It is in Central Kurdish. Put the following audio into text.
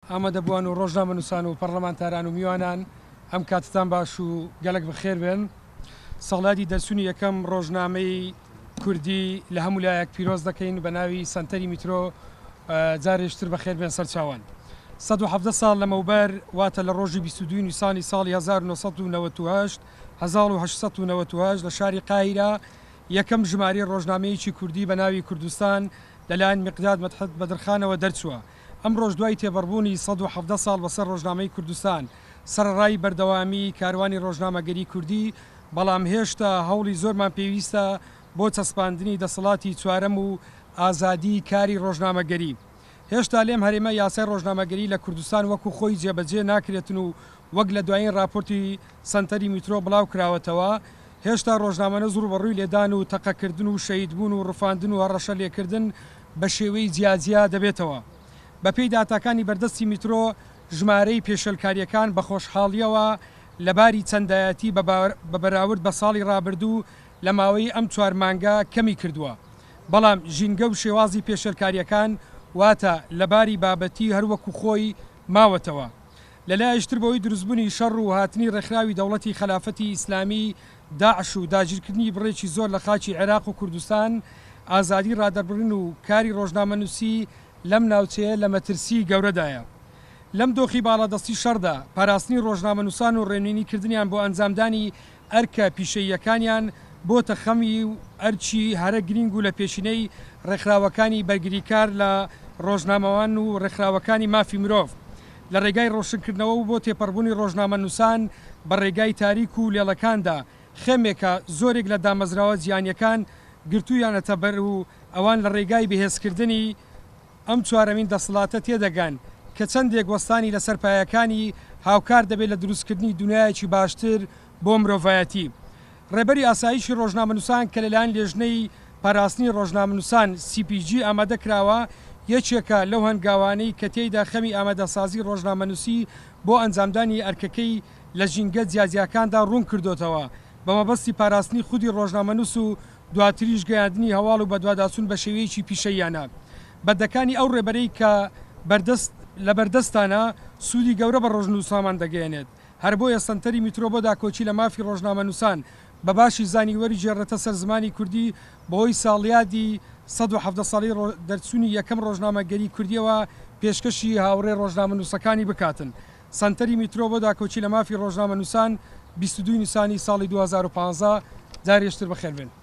ئامادەبووان و ڕۆژنامەنووسان و پەرلەمانتاران و میوانان ئەم کاتتان باش و گەلک بەخێر بێن. سەڵاتی دەرچوونی یەکەم ڕۆژنامەی کوردی لە هەموو لایەک پیرۆز دەکەین بە ناوی سەنتەری میترۆ. جارێشتر بەخێر بێن سەرچاوان. 117 ساڵ لەمەوبەر واتە لە ڕۆژی 22 نیسانی ساڵی 1998 لە شاری قاهیرە یەکەم ژمارەی ڕۆژنامەیەکی کوردی بە ناوی کوردستان لەلایەن میقداد مەدحەت بەدرخانەوە دەرچووە. ئەم ڕۆژ دوای تێبەڕبوونی 117 ساڵ بەسەر ڕۆژنامەی کوردستان سەرڕای بەردەوامی کاروانی ڕۆژنامەگەری کوردی، بەڵام هێشتا هەوڵی زۆرمان پێویستە بۆ چەسپاندنی دەسەڵاتی چوارەم و ئازادی کاری ڕۆژنامەگەری. هێشتا لێم هەرێمە یاسای ڕۆژنامەگەری لە کوردستان وەکو خۆی جێبەجێ ناکرێتن و وەک لە دوایین راپۆرتی سەنتەری میترۆ بڵاو کراوەتەوە، هێشتا ڕۆژنامە زوور بەڕووی لێدان و تەقەکردن و شەیدبوون و ڕفاندن و هەڕەشە لێکردن بە شێوەی جیاجیا دەبێتەوە. بە پێی داتاکانی بەردەستی میترۆ ژمارەی پێشەلکاریەکان بە خۆشحاڵیەوە لەباری چەندایەتی بە بەراورد بە ساڵی ڕابردوو لە ماوەی ئەم 4 مانگە کەمی کردووە، بەڵام ژینگە و شێوازی پێشەلکاریەکان واتە لەباری بابەتی هەروەکو خۆی ماوەتەوە. لەلایەشتر بەوەی دروستبوونی شەڕ و هاتنی ڕێکخراوی دەوڵەتی خلافەتی ئیسلامی، داعش و داگیرکردنی بڕێکی زۆر لە خاکی عێراق و کوردستان، ئازادی ڕادەبرن و کاری ڕۆژنامەنووسی لەم ناوچەیە لە مەترسی گەورەدایە. لەم دۆخی باڵادەستی شەڕدا پاراستنی ڕۆژنامەنووسان و ڕێنوینیکردنیان بۆ ئەنجامدانی ئەرکە پیشەیەکانیان بۆتە خەمی و ئەرچی هەرە گرنگ و لە پێشینەی ڕێکخراوەکانی بەرگریکار لە ڕۆژنامەوان و ڕێکخراوەکانی مافی مرۆڤ لە ڕێگای ڕۆشنکردنەوە و بۆ تێپەڕبوونی ڕۆژنامەنووسان بە ڕێگای تاریک و لێڵەکاندا خێمێکە زۆرێک لە دامەزراوە جیانیەکان گرتویانەتە بەر و ئەوان لە ڕێگای بەهێزکردنی ئەم چوارەمین دەسەڵاتە تێدەگەن کە چەندێک وەستانی لە سەرپایەکانی هاوکار دەبێت لە دروستکردنی دنیایەکی باشتر بۆ مرۆڤایەتی. ڕێبەری ئاسایشی ڕۆژنامەنووسان کە لەلایەن لێژنەی پاراستنی ڕۆژنامەنووسان CPG ئامادە کراوە، یەکێکە لەو هەنگاوانەی کە تێیدا خەمی ئامادەسازی ڕۆژنامەنووسی بۆ ئەنجامدانی ئەرکەکەی لە ژینگە جیاجیاکاندا ڕوون کردوتەوە بە مەبەستی پاراستنی خودی ڕۆژنامەنووس و دواتریش گەیاندنی هەواڵ و بەدواداچوون بە شێوەیەکی پیشەیانە. بەردەکانی ئەو ڕێبەرەی کە لە بەردەستانە سوودی گەورە بە ڕۆژنووسامان دەگەێنێت. هەر بۆیە سەنتەری میترۆ بۆ داکۆچی لە مافی ڕۆژنامەنووسان بە باشی زانیوەری جێڕێتە سەر زمانی کوردی بەهۆی ساڵیادی 117 ساڵی دەرچوونی یەکەم ڕۆژنامەگەری کوردیەوە پێشکەشی هاوڕێ ڕۆژنامەنووسەکانی بکاتن. سەنتەری میترۆ بۆ داکۆچی لە مافی ڕۆژنامەنووسان 22 نیسانی ساڵی 2015 جارێشتر بەخێر بێن.